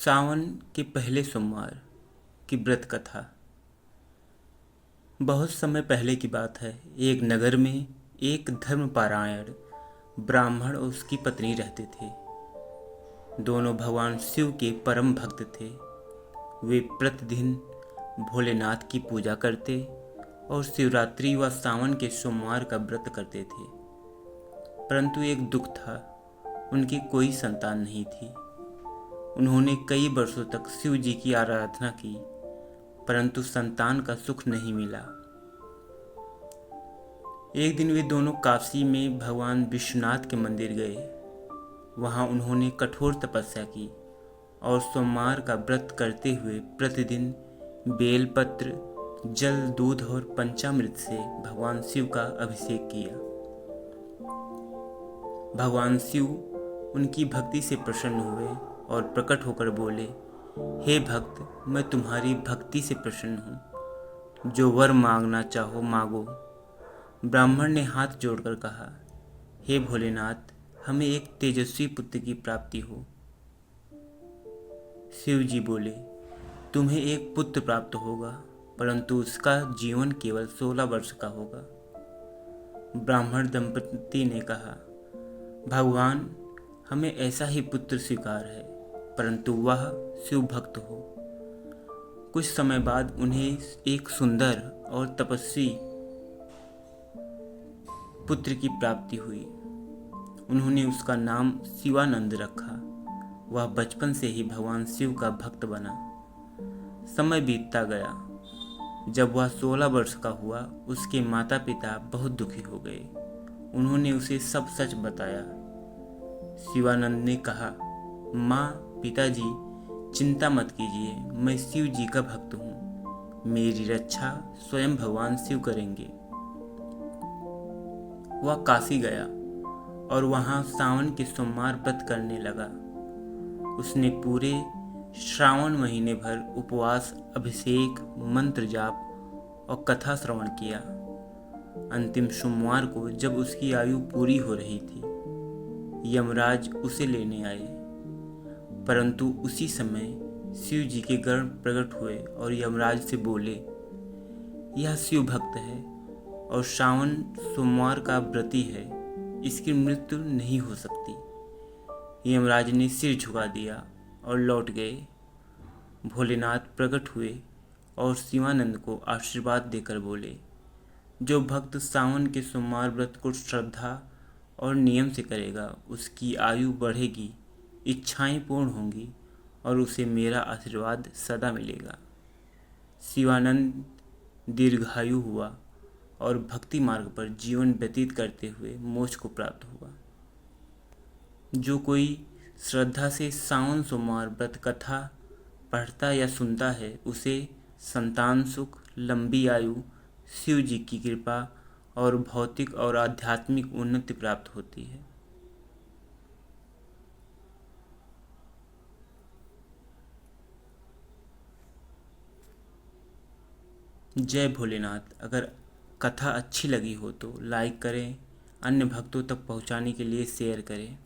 सावन के पहले सोमवार की व्रत कथा। बहुत समय पहले की बात है। एक नगर में एक धर्मपरायण ब्राह्मण और उसकी पत्नी रहते थे। दोनों भगवान शिव के परम भक्त थे। वे प्रतिदिन भोलेनाथ की पूजा करते और शिवरात्रि व सावन के सोमवार का व्रत करते थे। परंतु एक दुख था, उनकी कोई संतान नहीं थी। उन्होंने कई वर्षों तक शिव जी की आराधना की, परंतु संतान का सुख नहीं मिला। एक दिन वे दोनों काशी में भगवान विश्वनाथ के मंदिर गए। वहां उन्होंने कठोर तपस्या की और सोमवार का व्रत करते हुए प्रतिदिन बेलपत्र, जल, दूध और पंचामृत से भगवान शिव का अभिषेक किया। भगवान शिव उनकी भक्ति से प्रसन्न हुए और प्रकट होकर बोले, हे भक्त, मैं तुम्हारी भक्ति से प्रसन्न हूँ। जो वर मांगना चाहो मांगो। ब्राह्मण ने हाथ जोड़कर कहा, हे भोलेनाथ, हमें एक तेजस्वी पुत्र की प्राप्ति हो। शिव जी बोले, तुम्हें एक पुत्र प्राप्त होगा, परंतु उसका जीवन केवल 16 वर्ष का होगा। ब्राह्मण दंपति ने कहा, भगवान, हमें ऐसा ही पुत्र स्वीकार है, परंतु वह शिव भक्त हो। कुछ समय बाद उन्हें एक सुंदर और तपस्वी पुत्र की प्राप्ति हुई। उन्होंने उसका नाम शिवानंद रखा। वह बचपन से ही भगवान शिव का भक्त बना। समय बीतता गया। जब वह 16 वर्ष का हुआ, उसके माता पिता बहुत दुखी हो गए। उन्होंने उसे सब सच बताया। शिवानंद ने कहा, माँ, पिताजी, चिंता मत कीजिए, मैं शिव जी का भक्त हूँ। मेरी रक्षा स्वयं भगवान शिव करेंगे। वह काशी गया और वहाँ सावन के सोमवार व्रत करने लगा। उसने पूरे श्रावण महीने भर उपवास, अभिषेक, मंत्र जाप और कथा श्रवण किया। अंतिम सोमवार को जब उसकी आयु पूरी हो रही थी, यमराज उसे लेने आए। परंतु उसी समय शिव जी के गण प्रकट हुए और यमराज से बोले, यह शिव भक्त है और श्रावण सोमवार का व्रती है, इसकी मृत्यु नहीं हो सकती। यमराज ने सिर झुका दिया और लौट गए। भोलेनाथ प्रकट हुए और शिवानंद को आशीर्वाद देकर बोले, जो भक्त सावन के सोमवार व्रत को श्रद्धा और नियम से करेगा, उसकी आयु बढ़ेगी, इच्छाएं पूर्ण होंगी और उसे मेरा आशीर्वाद सदा मिलेगा। शिवानंद दीर्घायु हुआ और भक्ति मार्ग पर जीवन व्यतीत करते हुए मोक्ष को प्राप्त हुआ। जो कोई श्रद्धा से सावन सोमवार व्रत कथा पढ़ता या सुनता है, उसे संतान सुख, लंबी आयु, शिव जी की कृपा और भौतिक और आध्यात्मिक उन्नति प्राप्त होती है। जय भोलेनाथ। अगर कथा अच्छी लगी हो तो लाइक करें, अन्य भक्तों तक पहुंचाने के लिए शेयर करें।